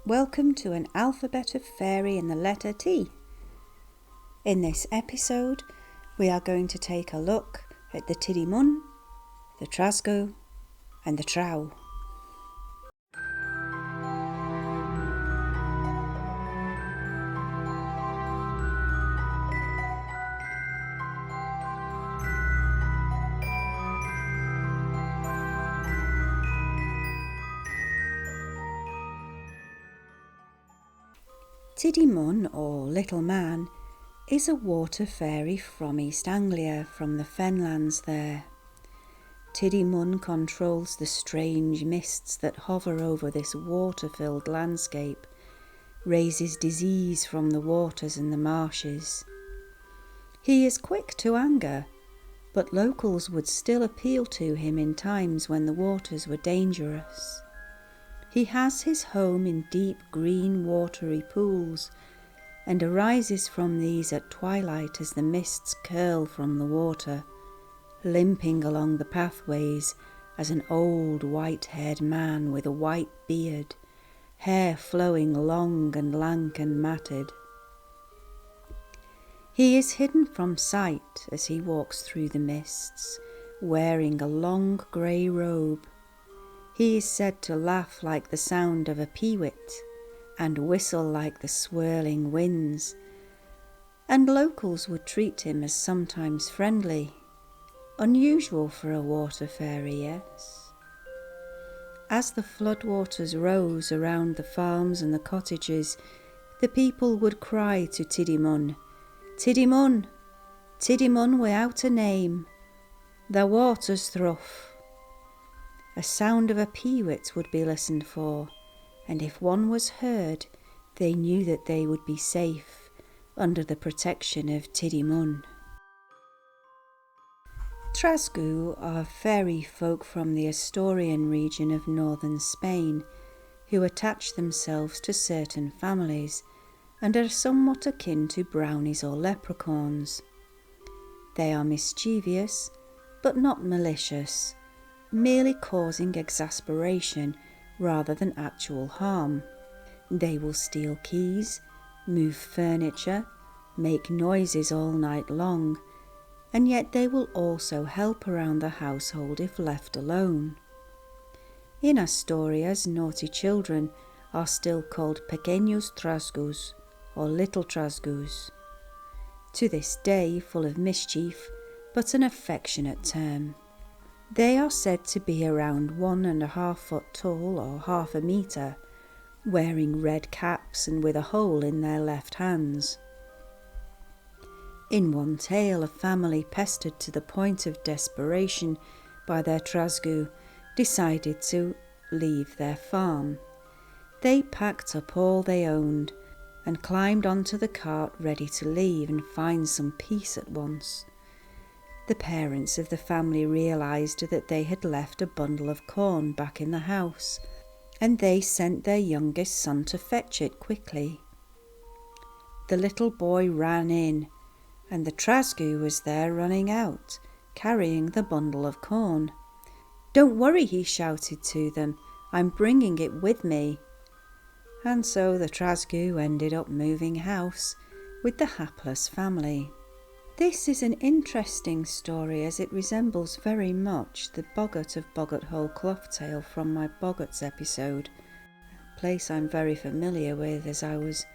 Welcome to an alphabet of fairy in the letter T. In this episode, we are going to take a look at the Tiddy Mun, the Trasgu and the Trow. Tiddy Mun, or Little Man, is a water fairy from East Anglia, from the fenlands there. Tiddy Mun controls the strange mists that hover over this water-filled landscape, raises disease from the waters and the marshes. He is quick to anger, but locals would still appeal to him in times when the waters were dangerous. He has his home in deep green watery pools and arises from these at twilight as the mists curl from the water, limping along the pathways as an old white-haired man with a white beard, hair flowing long and lank and matted. He is hidden from sight as he walks through the mists, wearing a long grey robe. He is said to laugh like the sound of a peewit and whistle like the swirling winds, and locals would treat him as sometimes friendly, unusual for a water fairy, yes. As the floodwaters rose around the farms and the cottages, the people would cry to Tiddy Mun, "Tiddy Mun, Tiddy Mun without a name, the water's through." A sound of a peewit would be listened for, and if one was heard, they knew that they would be safe under the protection of Tiddy Mun. Trasgu are fairy folk from the Asturian region of northern Spain who attach themselves to certain families and are somewhat akin to brownies or leprechauns. They are mischievous, but not malicious, merely causing exasperation rather than actual harm. They will steal keys, move furniture, make noises all night long, and yet they will also help around the household if left alone. In Asturias, naughty children are still called pequeños trasgus, or little trasgus. To this day full of mischief, but an affectionate term. They are said to be around 1.5 foot tall or half a metre, wearing red caps and with a hole in their left hands. In one tale, a family pestered to the point of desperation by their trasgu decided to leave their farm. They packed up all they owned and climbed onto the cart ready to leave and find some peace at once. The parents of the family realised that they had left a bundle of corn back in the house, and they sent their youngest son to fetch it quickly. The little boy ran in, and the trasgu was there running out, carrying the bundle of corn. "Don't worry," he shouted to them, "I'm bringing it with me." And so the trasgu ended up moving house with the hapless family. This is an interesting story as it resembles very much the Boggart of Boggart Hole Clough tale from my Boggarts episode, a place I'm very familiar with as I was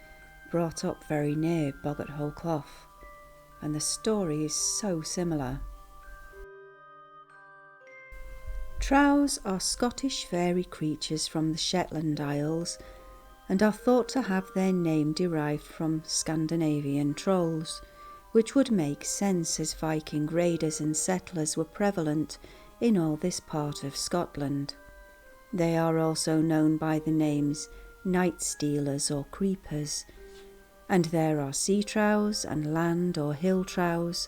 brought up very near Boggart Hole Clough, and the story is so similar. Trows are Scottish fairy creatures from the Shetland Isles and are thought to have their name derived from Scandinavian trolls, which would make sense as Viking raiders and settlers were prevalent in all this part of Scotland. They are also known by the names night stealers or creepers, and there are sea trows and land or hill trows.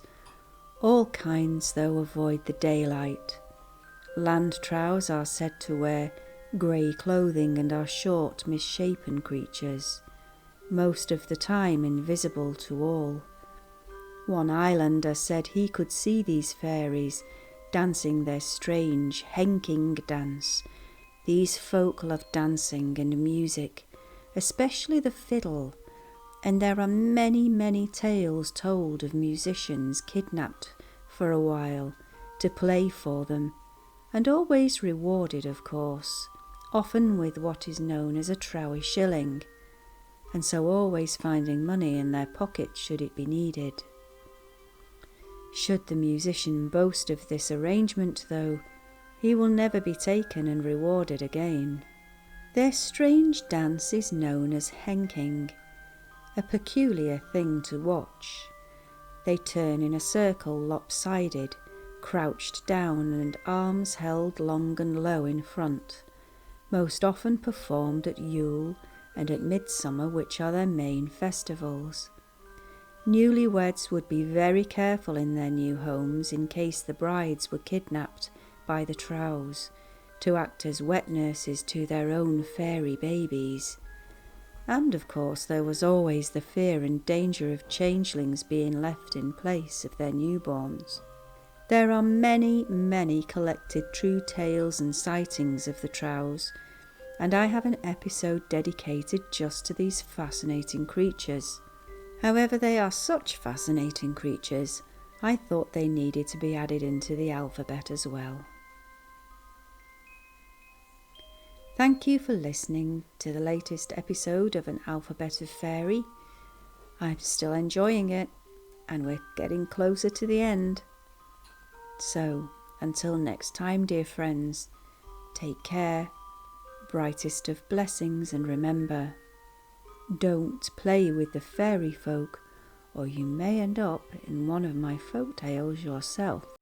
All kinds though avoid the daylight. Land trows are said to wear grey clothing and are short, misshapen creatures, most of the time invisible to all. One islander said he could see these fairies dancing their strange henking dance. These folk love dancing and music, especially the fiddle, and there are many, many tales told of musicians kidnapped for a while to play for them, and always rewarded, of course, often with what is known as a trowie shilling, and so always finding money in their pockets should it be needed. Should the musician boast of this arrangement, though, he will never be taken and rewarded again. Their strange dance is known as henking, a peculiar thing to watch. They turn in a circle lopsided, crouched down and arms held long and low in front, most often performed at Yule and at Midsummer, which are their main festivals. Newlyweds would be very careful in their new homes in case the brides were kidnapped by the Trows to act as wet nurses to their own fairy babies. And of course there was always the fear and danger of changelings being left in place of their newborns. There are many, many collected true tales and sightings of the Trows, and I have an episode dedicated just to these fascinating creatures. However, they are such fascinating creatures, I thought they needed to be added into the alphabet as well. Thank you for listening to the latest episode of An Alphabet of Fairy. I'm still enjoying it, and we're getting closer to the end. So, until next time, dear friends, take care, brightest of blessings, and remember, don't play with the fairy folk, or you may end up in one of my folk tales yourself.